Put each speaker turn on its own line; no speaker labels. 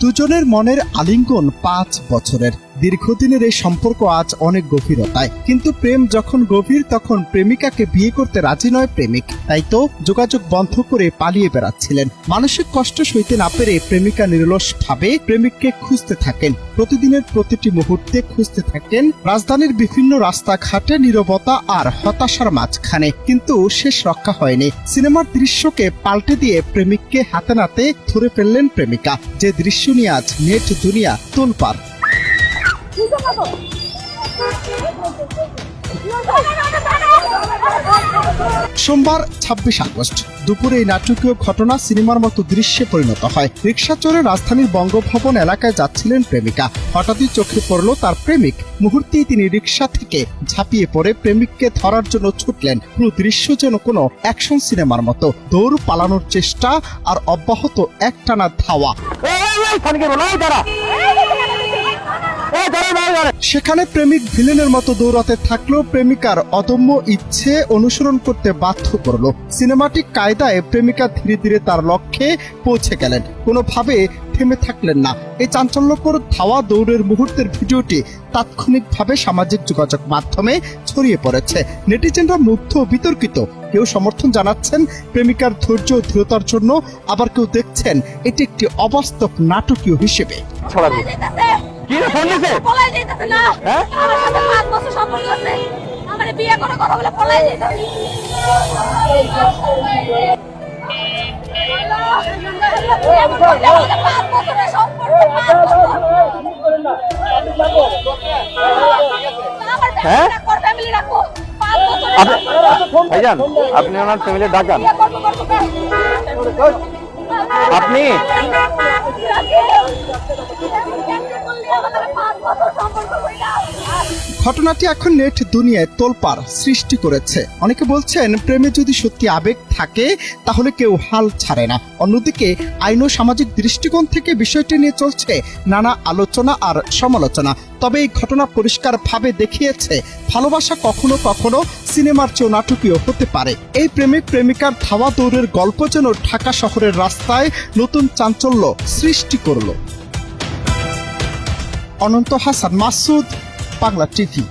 দুজনের মনের আলিঙ্গন 5 বছরের। দীর্ঘদিনের এই সম্পর্ক আজ অনেক গভীরতায়, কিন্তু প্রেম যখন গভীর তখন প্রেমিকাকে বিয়ে করতে রাজি নয় প্রেমিক। তাই তো যোগাযোগ বন্ধ করে পালিয়ে বেড়াচ্ছিলেন। মানসিক কষ্ট সইতে না পেরে প্রেমিকা নিরলসভাবে প্রেমিককে খুঁজতে থাকেন। প্রতিদিনের প্রতিটি মুহূর্তে খুঁজতে থাকেন রাজধানীর বিভিন্ন রাস্তাঘাটে, নীরবতা আর হতাশার মাঝখানে। কিন্তু শেষ রক্ষা হয়নি। সিনেমার দৃশ্যকে পাল্টে দিয়ে প্রেমিককে হাতে নাতে ধরে ফেললেন প্রেমিকা, যে দৃশ্য নিয়ে আজ নেট দুনিয়া তোলপাড়। সোমবার 26 আগস্ট দুপুরে এই নাটকীয় ঘটনা সিনেমার মতো দৃশ্যে পরিণত হয়। রিকশা চড়ে রাজধানীর বঙ্গভবন এলাকায় যাচ্ছিলেন প্রেমিকা। হঠাৎই চোখে পড়ল তার প্রেমিক। মুহূর্তেই তিনি রিকশা থেকে ঝাঁপিয়ে পড়ে প্রেমিককে ধরার জন্য ছুটলেন। পুরো দৃশ্য যেন কোনো অ্যাকশন সিনেমার মতো। দৌড়, পালানোর চেষ্টা আর অব্যাহত একটানা ধাওয়া। সেখানে প্রেমিক ভিলেনের মতো দৌড়াতে থাকলেও প্রেমিকার অদম্য ইচ্ছে অনুসরণ করতে বাধ্য করলো। সিনেমাটিক কায়দায় প্রেমিকা ধীরে ধীরে তার লক্ষ্যে পৌঁছে গেলেন, কোনোভাবে থেমে থাকলেন না। এই চাঞ্চল্যকর ধাওয়া দৌড়ের মুহূর্তের ভিডিওটি তাৎক্ষণিকভাবে সামাজিক যোগাযোগ মাধ্যমে ছড়িয়ে পড়েছে। নেটিজেনরা মুগ্ধ, বিতর্কিত। কেউ সমর্থন জানাচ্ছেন প্রেমিকার ধৈর্য ও দৃঢ়তার জন্য, আবার কেউ দেখছেন এটি একটি অবাস্তব নাটকীয় হিসেবে।
ভাইজান, আপনি ওনার ফ্যামিলি ডাকান। আপনি
ঘটনাটি এখন নেট দুনিয়ায় তোলপাড় সৃষ্টি করেছে। অনেকে বলছেন প্রেমে যদি সত্যি আবেগ থাকে তাহলে কেউ হাল ছাড়ে না। অন্যদিকে আইন ও সামাজিক দৃষ্টিকোণ থেকে বিষয়টি নিয়ে চলছে নানা আলোচনা আর সমালোচনা। তবে এই ঘটনা পরিষ্কারভাবে দেখিয়েছে ভালোবাসা কখনো কখনো সিনেমার চেয়েও নাটকীয় হতে পারে। এই প্রেমিক প্রেমিকার ধাওয়া দৌড়ের গল্প যেন ঢাকা শহরের রাস্তায় নতুন চাঞ্চল্য সৃষ্টি করল। অনন্ত হাসান মাসুদ, বাংলা টিভি।